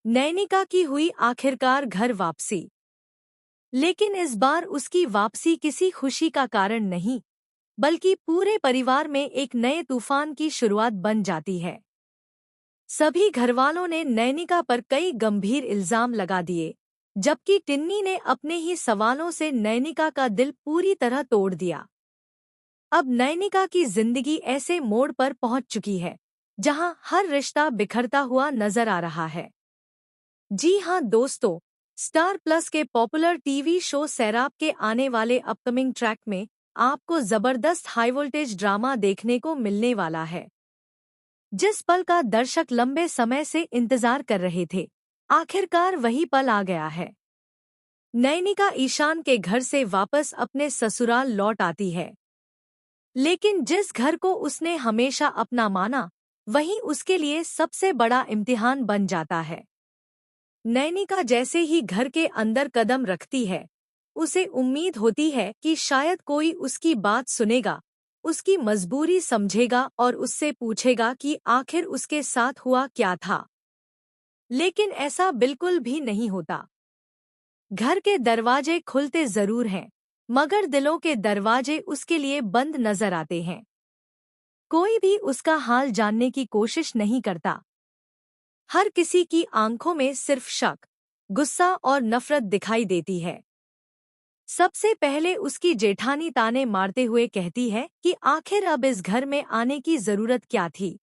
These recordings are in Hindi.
नैनिका की हुई आखिरकार घर वापसी। लेकिन इस बार उसकी वापसी किसी खुशी का कारण नहीं, बल्कि पूरे परिवार में एक नए तूफान की शुरुआत बन जाती है। सभी घरवालों ने नैनिका पर कई गंभीर इल्जाम लगा दिए, जबकि टिन्नी ने अपने ही सवालों से नैनिका का दिल पूरी तरह तोड़ दिया। अब नैनिका की जिंदगी ऐसे मोड़ पर पहुंच चुकी है, जहां हर रिश्ता बिखरता हुआ नजर आ रहा है। जी हां दोस्तों, स्टार प्लस के पॉपुलर टीवी शो सैराप के आने वाले अपकमिंग ट्रैक में आपको जबरदस्त हाई वोल्टेज ड्रामा देखने को मिलने वाला है। जिस पल का दर्शक लंबे समय से इंतजार कर रहे थे, आखिरकार वही पल आ गया है। नैनिका ईशान के घर से वापस अपने ससुराल लौट आती है, लेकिन जिस घर को उसने हमेशा अपना माना, वही उसके लिए सबसे बड़ा इम्तिहान बन जाता है। नैनिका जैसे ही घर के अंदर कदम रखती है, उसे उम्मीद होती है कि शायद कोई उसकी बात सुनेगा, उसकी मजबूरी समझेगा और उससे पूछेगा कि आखिर उसके साथ हुआ क्या था। लेकिन ऐसा बिल्कुल भी नहीं होता। घर के दरवाजे खुलते जरूर हैं, मगर दिलों के दरवाजे उसके लिए बंद नजर आते हैं। कोई भी उसका हाल जानने की कोशिश नहीं करता। हर किसी की आंखों में सिर्फ शक, गुस्सा और नफरत दिखाई देती है। सबसे पहले उसकी जेठानी ताने मारते हुए कहती है कि आखिर अब इस घर में आने की जरूरत क्या थी।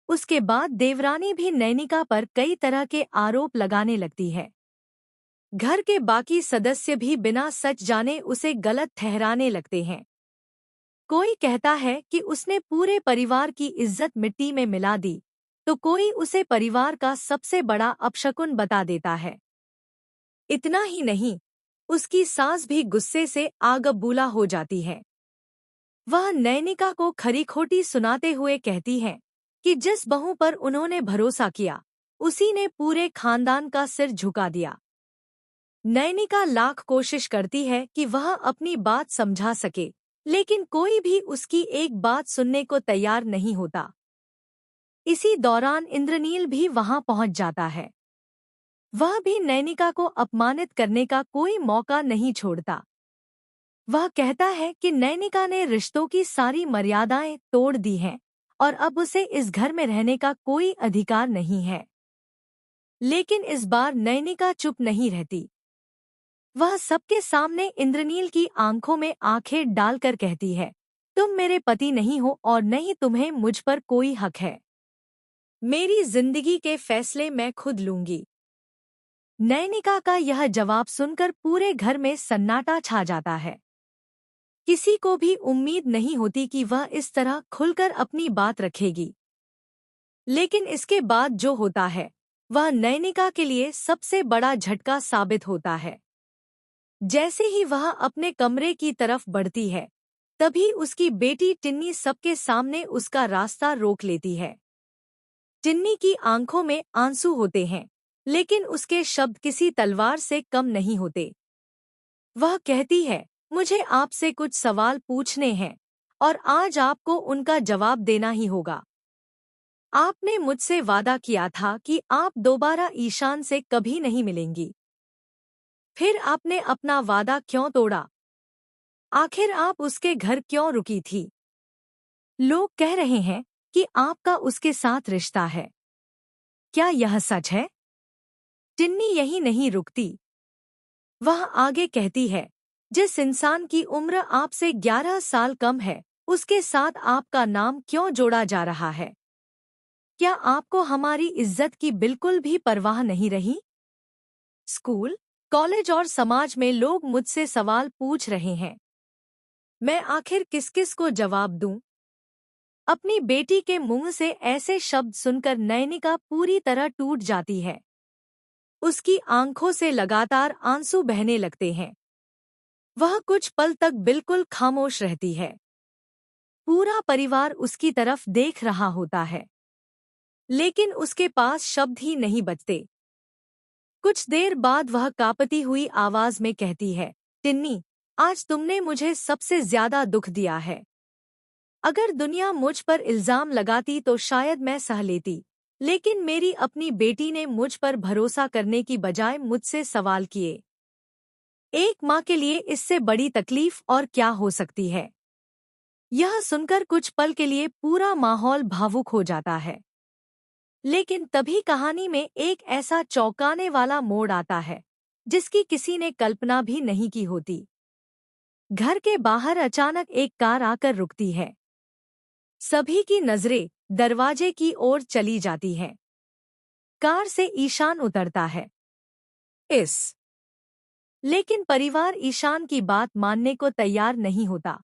उसके बाद देवरानी भी नैनिका पर कई तरह के आरोप लगाने लगती है। घर के बाकी सदस्य भी बिना सच जाने उसे गलत ठहराने लगते हैं। कोई कहता है कि उसने पूरे परिवार की इज्जत मिट्टी में मिला दी, तो कोई उसे परिवार का सबसे बड़ा अपशकुन बता देता है। इतना ही नहीं, उसकी सास भी गुस्से से आग बबूला हो जाती है। वह नैनिका को खरी खोटी सुनाते हुए कहती है कि जिस बहू पर उन्होंने भरोसा किया, उसी ने पूरे खानदान का सिर झुका दिया। नैनिका लाख कोशिश करती है कि वह अपनी बात समझा सके, लेकिन कोई भी उसकी एक बात सुनने को तैयार नहीं होता। इसी दौरान इंद्रनील भी वहां पहुंच जाता है। वह भी नैनिका को अपमानित करने का कोई मौका नहीं छोड़ता। वह कहता है कि नैनिका ने रिश्तों की सारी मर्यादाएं तोड़ दी हैं और अब उसे इस घर में रहने का कोई अधिकार नहीं है। लेकिन इस बार नैनिका चुप नहीं रहती। वह सबके सामने इंद्रनील की आंखों में आंखें डालकर कहती है, तुम मेरे पति नहीं हो और न ही तुम्हें मुझ पर कोई हक है। मेरी जिंदगी के फैसले मैं खुद लूंगी। नैनिका का यह जवाब सुनकर पूरे घर में सन्नाटा छा जाता है। किसी को भी उम्मीद नहीं होती कि वह इस तरह खुलकर अपनी बात रखेगी। लेकिन इसके बाद जो होता है, वह नैनिका के लिए सबसे बड़ा झटका साबित होता है। जैसे ही वह अपने कमरे की तरफ बढ़ती है, तभी उसकी बेटी टिन्नी सबके सामने उसका रास्ता रोक लेती है। टिन्नी की आंखों में आंसू होते हैं, लेकिन उसके शब्द किसी तलवार से कम नहीं होते। वह कहती है, मुझे आपसे कुछ सवाल पूछने हैं और आज आपको उनका जवाब देना ही होगा। आपने मुझसे वादा किया था कि आप दोबारा ईशान से कभी नहीं मिलेंगी। फिर आपने अपना वादा क्यों तोड़ा? आखिर आप उसके घर क्यों रुकी थी? लोग कह रहे हैं कि आपका उसके साथ रिश्ता है। क्या यह सच है? टिन्नी यही नहीं रुकती। वह आगे कहती है, जिस इंसान की उम्र आपसे 11 साल कम है, उसके साथ आपका नाम क्यों जोड़ा जा रहा है? क्या आपको हमारी इज्जत की बिल्कुल भी परवाह नहीं रही? स्कूल, कॉलेज और समाज में लोग मुझसे सवाल पूछ रहे हैं। मैं आखिर किस किस को जवाब दूं? अपनी बेटी के मुंह से ऐसे शब्द सुनकर नैनिका पूरी तरह टूट जाती है। उसकी आंखों से लगातार आंसू बहने लगते हैं। वह कुछ पल तक बिल्कुल खामोश रहती है। पूरा परिवार उसकी तरफ देख रहा होता है, लेकिन उसके पास शब्द ही नहीं बचते। कुछ देर बाद वह कांपती हुई आवाज में कहती है, टिन्नी, आज तुमने मुझे सबसे ज्यादा दुख दिया है। अगर दुनिया मुझ पर इल्जाम लगाती तो शायद मैं सह लेती, लेकिन मेरी अपनी बेटी ने मुझ पर भरोसा करने की बजाय मुझसे सवाल किए। एक माँ के लिए इससे बड़ी तकलीफ और क्या हो सकती है। यह सुनकर कुछ पल के लिए पूरा माहौल भावुक हो जाता है। लेकिन तभी कहानी में एक ऐसा चौंकाने वाला मोड़ आता है जिसकी किसी ने कल्पना भी नहीं की होती। घर के बाहर अचानक एक कार आकर रुकती है। सभी की नजरें दरवाजे की ओर चली जाती हैं। कार से ईशान उतरता है। इस लेकिन परिवार ईशान की बात मानने को तैयार नहीं होता।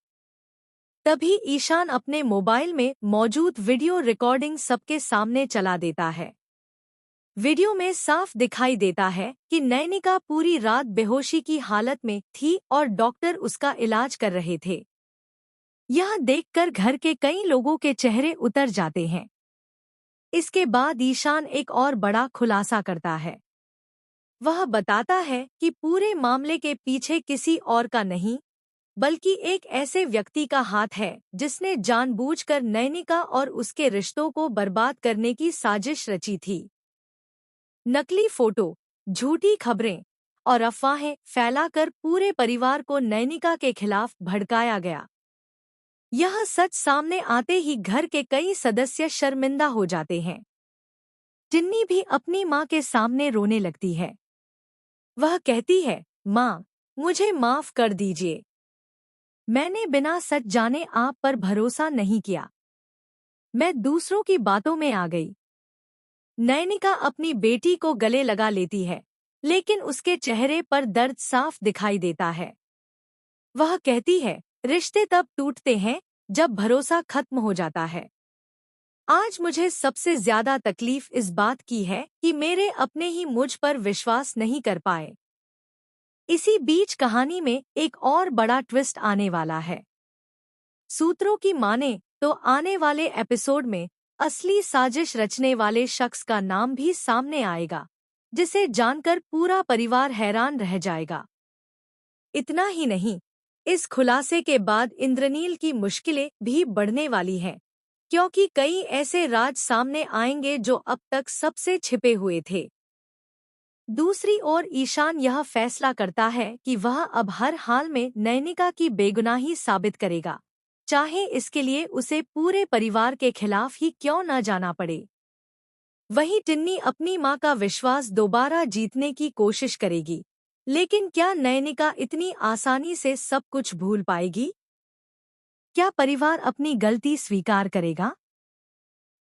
तभी ईशान अपने मोबाइल में मौजूद वीडियो रिकॉर्डिंग सबके सामने चला देता है। वीडियो में साफ दिखाई देता है कि नैनिका पूरी रात बेहोशी की हालत में थी और डॉक्टर उसका इलाज कर रहे थे। यह देखकर घर के कई लोगों के चेहरे उतर जाते हैं। इसके बाद ईशान एक और बड़ा खुलासा करता है। वह बताता है कि पूरे मामले के पीछे किसी और का नहीं, बल्कि एक ऐसे व्यक्ति का हाथ है जिसने जानबूझकर नैनिका और उसके रिश्तों को बर्बाद करने की साजिश रची थी। नकली फोटो, झूठी खबरें और अफवाहें फैलाकर पूरे परिवार को नैनिका के खिलाफ भड़काया गया। यह सच सामने आते ही घर के कई सदस्य शर्मिंदा हो जाते हैं। टिन्नी भी अपनी माँ के सामने रोने लगती है। वह कहती है, माँ, मुझे माफ कर दीजिए। मैंने बिना सच जाने आप पर भरोसा नहीं किया। मैं दूसरों की बातों में आ गई। नैनिका अपनी बेटी को गले लगा लेती है, लेकिन उसके चेहरे पर दर्द साफ दिखाई देता है। वह कहती है, रिश्ते तब टूटते हैं जब भरोसा खत्म हो जाता है। आज मुझे सबसे ज्यादा तकलीफ इस बात की है कि मेरे अपने ही मुझ पर विश्वास नहीं कर पाए। इसी बीच कहानी में एक और बड़ा ट्विस्ट आने वाला है। सूत्रों की माने तो आने वाले एपिसोड में असली साजिश रचने वाले शख्स का नाम भी सामने आएगा, जिसे जानकर पूरा परिवार हैरान रह जाएगा। इतना ही नहीं, इस खुलासे के बाद इंद्रनील की मुश्किलें भी बढ़ने वाली हैं, क्योंकि कई ऐसे राज सामने आएंगे जो अब तक सबसे छिपे हुए थे। दूसरी ओर ईशान यह फैसला करता है कि वह अब हर हाल में नैनिका की बेगुनाही साबित करेगा, चाहे इसके लिए उसे पूरे परिवार के खिलाफ ही क्यों न जाना पड़े। वहीं टिन्नी अपनी माँ का विश्वास दोबारा जीतने की कोशिश करेगी, लेकिन क्या नैनिका इतनी आसानी से सब कुछ भूल पाएगी? क्या परिवार अपनी गलती स्वीकार करेगा?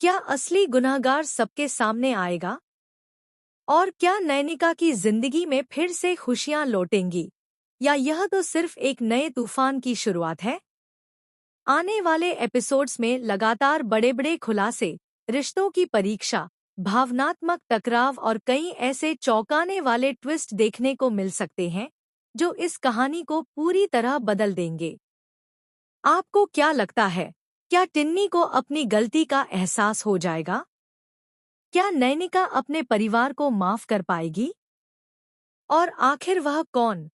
क्या असली गुनहगार सबके सामने आएगा? और क्या नैनिका की जिंदगी में फिर से खुशियां लौटेंगी, या यह तो सिर्फ एक नए तूफान की शुरुआत है? आने वाले एपिसोड्स में लगातार बड़े-बड़े खुलासे, रिश्तों की परीक्षा, भावनात्मक टकराव और कई ऐसे चौंकाने वाले ट्विस्ट देखने को मिल सकते हैं जो इस कहानी को पूरी तरह बदल देंगे। आपको क्या लगता है, क्या टिन्नी को अपनी गलती का एहसास हो जाएगा? क्या नैनिका अपने परिवार को माफ कर पाएगी? और आखिर वह कौन